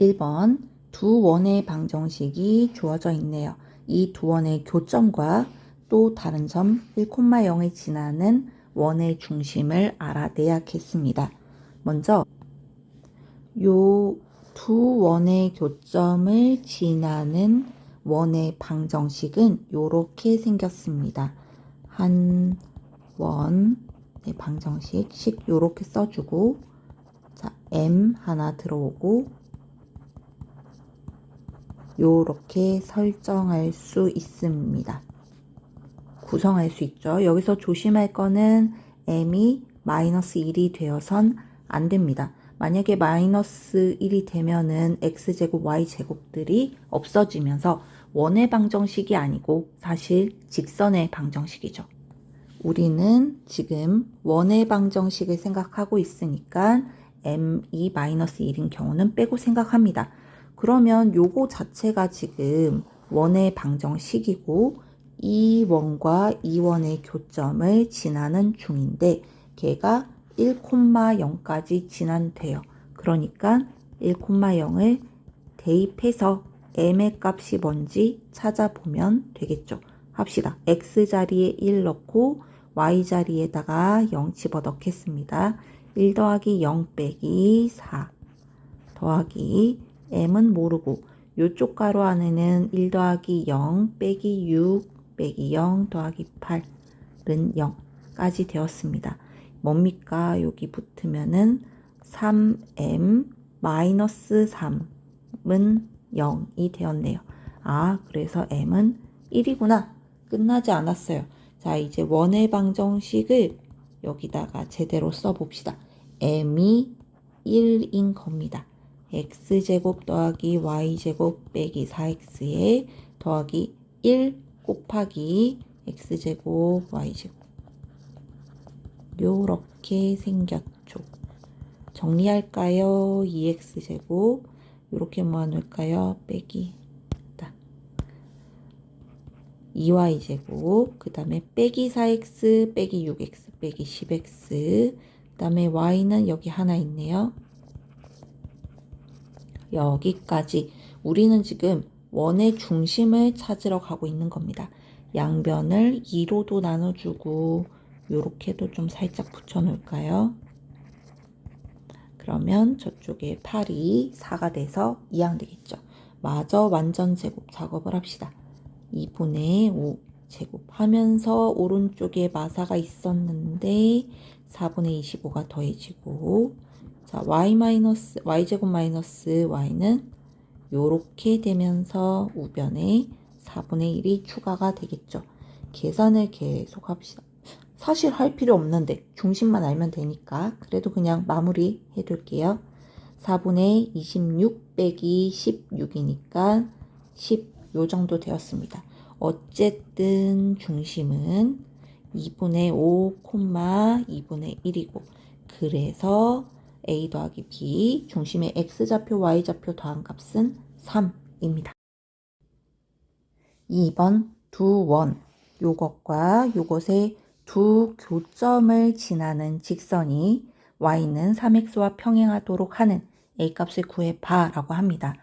1번 두 원의 방정식이 주어져 있네요. 이 두 원의 교점과 또 다른 점 1,0을 지나는 원의 중심을 알아내야겠습니다. 먼저 요 두 원의 교점을 지나는 원의 방정식은 이렇게 생겼습니다. 한 원의 방정식 이렇게 써주고, 자, M 하나 들어오고 요렇게 설정할 수 있습니다. 구성할 수 있죠. 여기서 조심할 거는 m이 마이너스 1이 되어선 안 됩니다. 만약에 마이너스 1이 되면은 x제곱 y제곱들이 없어지면서 원의 방정식이 아니고 사실 직선의 방정식이죠. 우리는 지금 원의 방정식을 생각하고 있으니까 m이 마이너스 1인 경우는 빼고 생각합니다. 그러면 요거 자체가 지금 원의 방정식이고 이 원과 이 원의 교점을 지나는 중인데 걔가 1,0까지 지난돼요. 그러니까 1,0을 대입해서 m의 값이 뭔지 찾아보면 되겠죠. 합시다. x자리에 1 넣고 y자리에다가 0 집어넣겠습니다. 1 더하기 0 빼기 4 더하기 m은 모르고 요쪽 가로 안에는 1 더하기 0 빼기 6 빼기 0 더하기 8은 0까지 되었습니다. 뭡니까? 여기 붙으면은 3m 마이너스 3은 0이 되었네요. 아, 그래서 m은 1이구나. 끝나지 않았어요. 자, 이제 원의 방정식을 여기다가 제대로 써봅시다. m이 1인 겁니다. x제곱 더하기 y제곱 빼기 4x에 더하기 1 곱하기 x제곱 y제곱 요렇게 생겼죠. 정리할까요? 2x제곱 요렇게 모아놓을까요? 빼기 2y제곱 그 다음에 빼기 4x 빼기 6x 빼기 10x 그 다음에 y는 여기 하나 있네요. 여기까지 우리는 지금 원의 중심을 찾으러 가고 있는 겁니다. 양변을 2로도 나눠주고 요렇게도 좀 살짝 붙여 놓을까요? 그러면 저쪽에 8이 4가 돼서 2항 되겠죠. 마저 완전 제곱 작업을 합시다. 2분의 5 제곱하면서 오른쪽에 마사가 있었는데 4분의 25가 더해지고, 자, y제곱 마이너스 y는 요렇게 되면서 우변에 4분의 1이 추가가 되겠죠. 계산을 계속 합시다. 사실 할 필요 없는데 중심만 알면 되니까 그래도 그냥 마무리 해둘게요. 4분의 26 빼기 16이니까 10 요 정도 되었습니다. 어쨌든 중심은 2분의 5, 2분의 1이고 그래서 a 더하기 b 중심의 x좌표, y좌표 더한 값은 3입니다. 2번 두 원 요것과 요것의 두 교점을 지나는 직선이 y는 3x와 평행하도록 하는 a값을 구해봐 라고 합니다.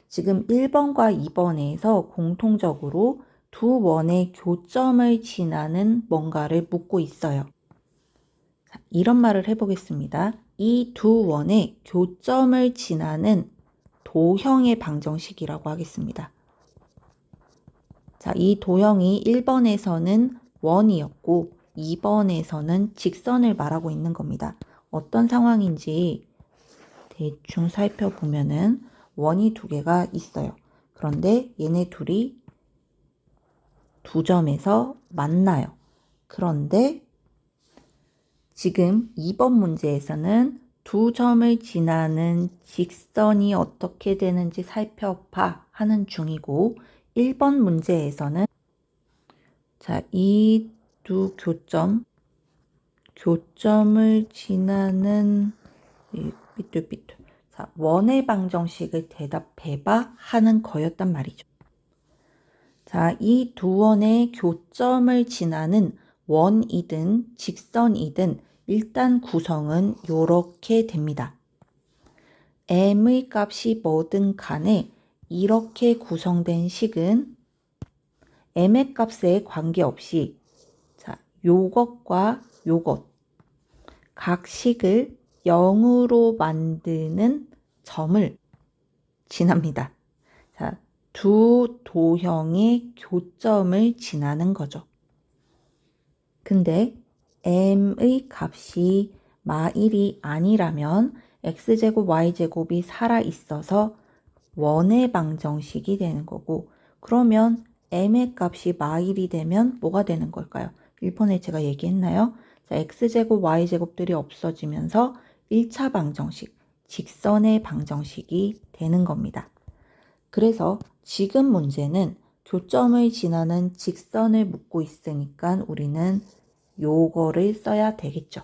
지금 1번과 2번에서 공통적으로 두 원의 교점을 지나는 뭔가를 묻고 있어요. 자, 이런 말을 해보겠습니다. 이 두 원의 교점을 지나는 도형의 방정식이라고 하겠습니다. 자, 이 도형이 1번에서는 원이었고 2번에서는 직선을 말하고 있는 겁니다. 어떤 상황인지 대충 살펴보면은 원이 두 개가 있어요. 그런데 얘네 둘이 두 점에서 만나요. 그런데 지금 2번 문제에서는 두 점을 지나는 직선이 어떻게 되는지 살펴봐 하는 중이고 1번 문제에서는 자, 이 두 교점을 지나는 삐뚤삐뚤. 자, 원의 방정식을 대답해봐 하는 거였단 말이죠. 자, 이 두 원의 교점을 지나는 원이든 직선이든 일단 구성은 요렇게 됩니다. m의 값이 뭐든 간에 이렇게 구성된 식은 m의 값에 관계없이 자, 요것과 요것 각 식을 0으로 만드는 점을 지납니다. 자, 두 도형의 교점을 지나는 거죠. 근데 m의 값이 마1이 아니라면 x제곱 y제곱이 살아있어서 원의 방정식이 되는 거고, 그러면 m의 값이 마1이 되면 뭐가 되는 걸까요? 1번에 제가 얘기했나요? 자, x제곱 y제곱들이 없어지면서 1차 방정식, 직선의 방정식이 되는 겁니다. 그래서 지금 문제는 교점을 지나는 직선을 묻고 있으니까 우리는 요거를 써야 되겠죠.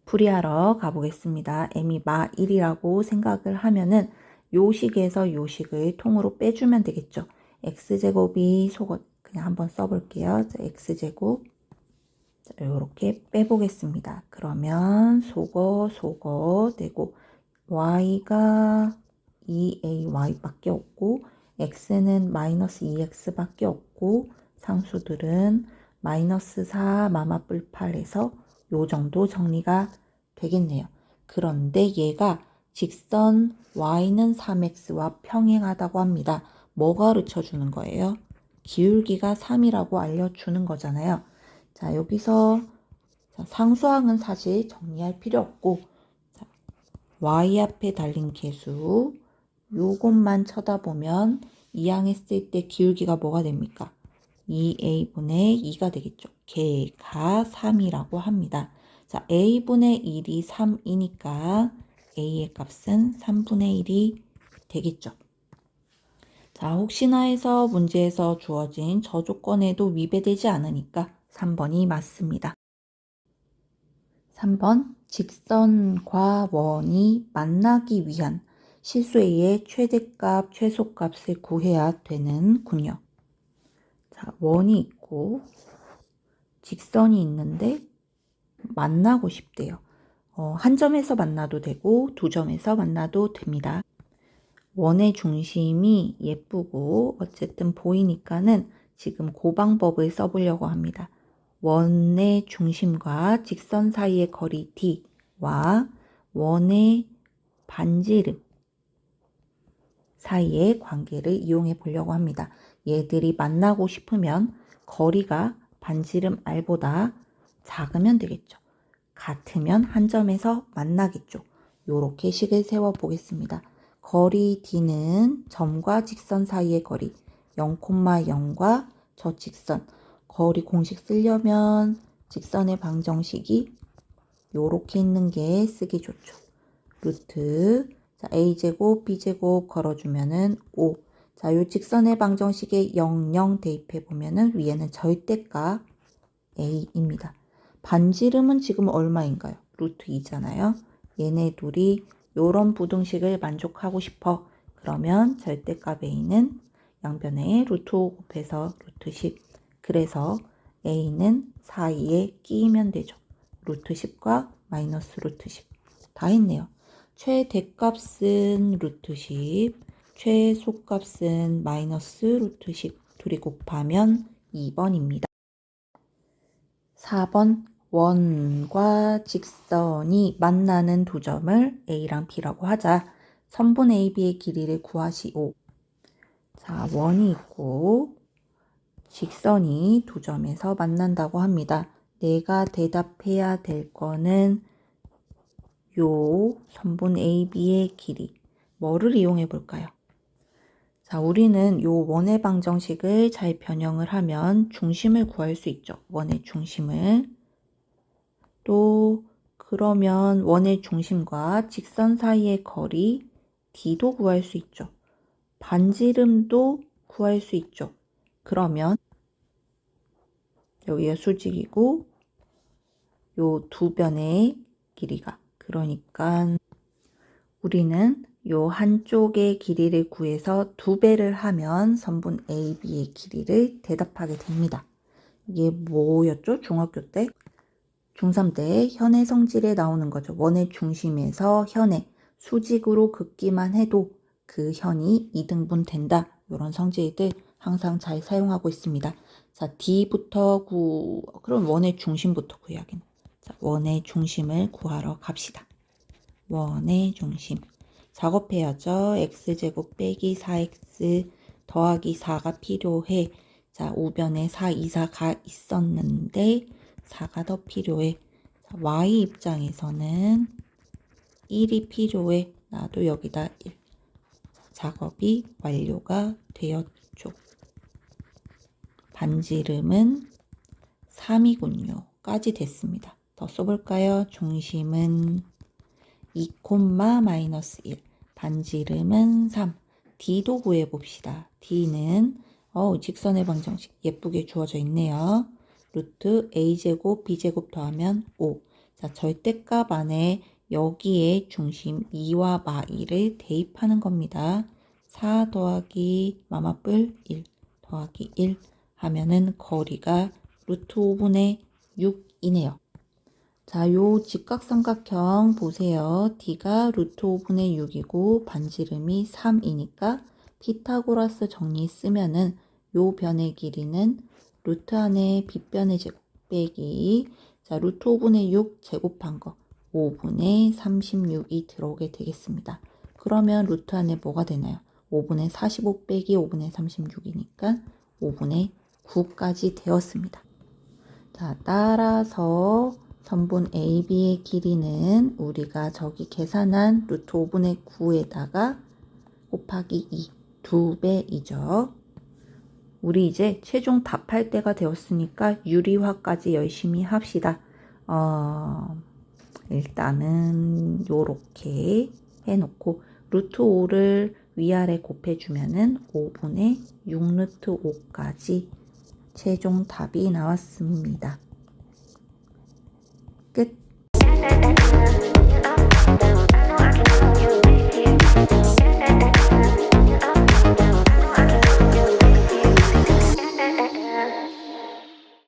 풀이하러 가보겠습니다. m이 마1이라고 생각을 하면은 요 식에서 요 식을 통으로 빼주면 되겠죠. x제곱이 속옷 그냥 한번 써볼게요. 자, x제곱 이렇게 빼보겠습니다. 그러면 속어 되고 y가 2ay밖에 없고 x는 마이너스 2x밖에 없고 상수들은 마이너스 4 마마뿔 8에서 요 정도 정리가 되겠네요. 그런데 얘가 직선 y는 3x와 평행하다고 합니다. 뭐가 가르쳐 주는 거예요? 기울기가 3이라고 알려주는 거잖아요. 자, 여기서 상수항은 사실 정리할 필요 없고 자, y 앞에 달린 계수 요것만 쳐다보면 이항했을 때 기울기가 뭐가 됩니까? 2a분의 2가 되겠죠. 걔가 3이라고 합니다. 자, a분의 1이 3이니까 a의 값은 3분의 1이 되겠죠. 자, 혹시나 해서 문제에서 주어진 저 조건에도 위배되지 않으니까 3번이 맞습니다. 3번 직선과 원이 만나기 위한 실수의 최대값, 최소값을 구해야 되는군요. 자, 원이 있고 직선이 있는데 만나고 싶대요. 한 점에서 만나도 되고 두 점에서 만나도 됩니다. 원의 중심이 예쁘고 어쨌든 보이니까는 지금 그 방법을 써보려고 합니다. 원의 중심과 직선 사이의 거리 d와 원의 반지름 사이의 관계를 이용해 보려고 합니다. 얘들이 만나고 싶으면 거리가 반지름 r보다 작으면 되겠죠. 같으면 한 점에서 만나겠죠. 요렇게 식을 세워 보겠습니다. 거리 d는 점과 직선 사이의 거리 0,0과 저 직선 거리 공식 쓰려면 직선의 방정식이 요렇게 있는 게 쓰기 좋죠. 루트 자, a제곱 b제곱 걸어주면은 5. 자, 요 직선의 방정식에 0, 0 대입해 보면은 위에는 절대값 a입니다. 반지름은 지금 얼마인가요? 루트 2잖아요. 얘네 둘이 요런 부등식을 만족하고 싶어. 그러면 절대값 a는 양변에 루트 5 곱해서 루트 10. 그래서 a는 사이에 끼면 되죠. 루트 10과 마이너스 루트 10. 다 했네요. 최대값은 루트 10, 최소값은 마이너스 루트 10. 둘이 곱하면 2번입니다. 4번 원과 직선이 만나는 두 점을 A랑 B라고 하자. 선분 AB의 길이를 구하시오. 자, 원이 있고 직선이 두 점에서 만난다고 합니다. 내가 대답해야 될 거는 요 선분 AB의 길이. 뭐를 이용해 볼까요? 자, 우리는 요 원의 방정식을 잘 변형을 하면 중심을 구할 수 있죠. 원의 중심을. 또 그러면 원의 중심과 직선 사이의 거리 D도 구할 수 있죠. 반지름도 구할 수 있죠. 그러면 여기가 수직이고 요 두 변의 길이가 그러니까 우리는 요 한쪽의 길이를 구해서 2배를 하면 선분 AB의 길이를 대답하게 됩니다. 이게 뭐였죠? 중학교 때? 중3 때 현의 성질에 나오는 거죠. 원의 중심에서 현의 수직으로 긋기만 해도 그 현이 2등분 된다. 이런 성질들 항상 잘 사용하고 있습니다. 자, D부터 그럼 원의 중심부터 구해야겠네. 자, 원의 중심을 구하러 갑시다. 원의 중심. 작업해야죠. x제곱 빼기 4x 더하기 4가 필요해. 자, 우변에 4, 2, 4가 있었는데 4가 더 필요해. 자, y 입장에서는 1이 필요해. 나도 여기다 1. 작업이 완료가 되었죠. 반지름은 3이군요. 까지 됐습니다. 더 써볼까요? 중심은 2, 마이너스 1. 반지름은 3. D도 구해봅시다. D는 직선의 방정식 예쁘게 주어져 있네요. 루트 A제곱 B제곱 더하면 5. 자, 절대값 안에 여기에 중심 2와 마2를 대입하는 겁니다. 4 더하기 마마뿔 1 더하기 1 하면은 거리가 루트 5분의 6이네요. 자, 요 직각삼각형 보세요. D가 루트 5분의 6이고 반지름이 3이니까 피타고라스 정리 쓰면은 요 변의 길이는 루트 안에 빗변의 제곱 빼기 자, 루트 5분의 6 제곱한 거 5분의 36이 들어오게 되겠습니다. 그러면 루트 안에 뭐가 되나요? 5분의 45 빼기 5분의 36이니까 5분의 9까지 되었습니다. 자, 따라서 선분 AB의 길이는 우리가 저기 계산한 루트 5분의 9에다가 곱하기 2, 2배이죠. 우리 이제 최종 답할 때가 되었으니까 유리화까지 열심히 합시다. 일단은 요렇게 해놓고 루트 5를 위아래 곱해주면은 5분의 6루트 5까지 최종 답이 나왔습니다. 끝.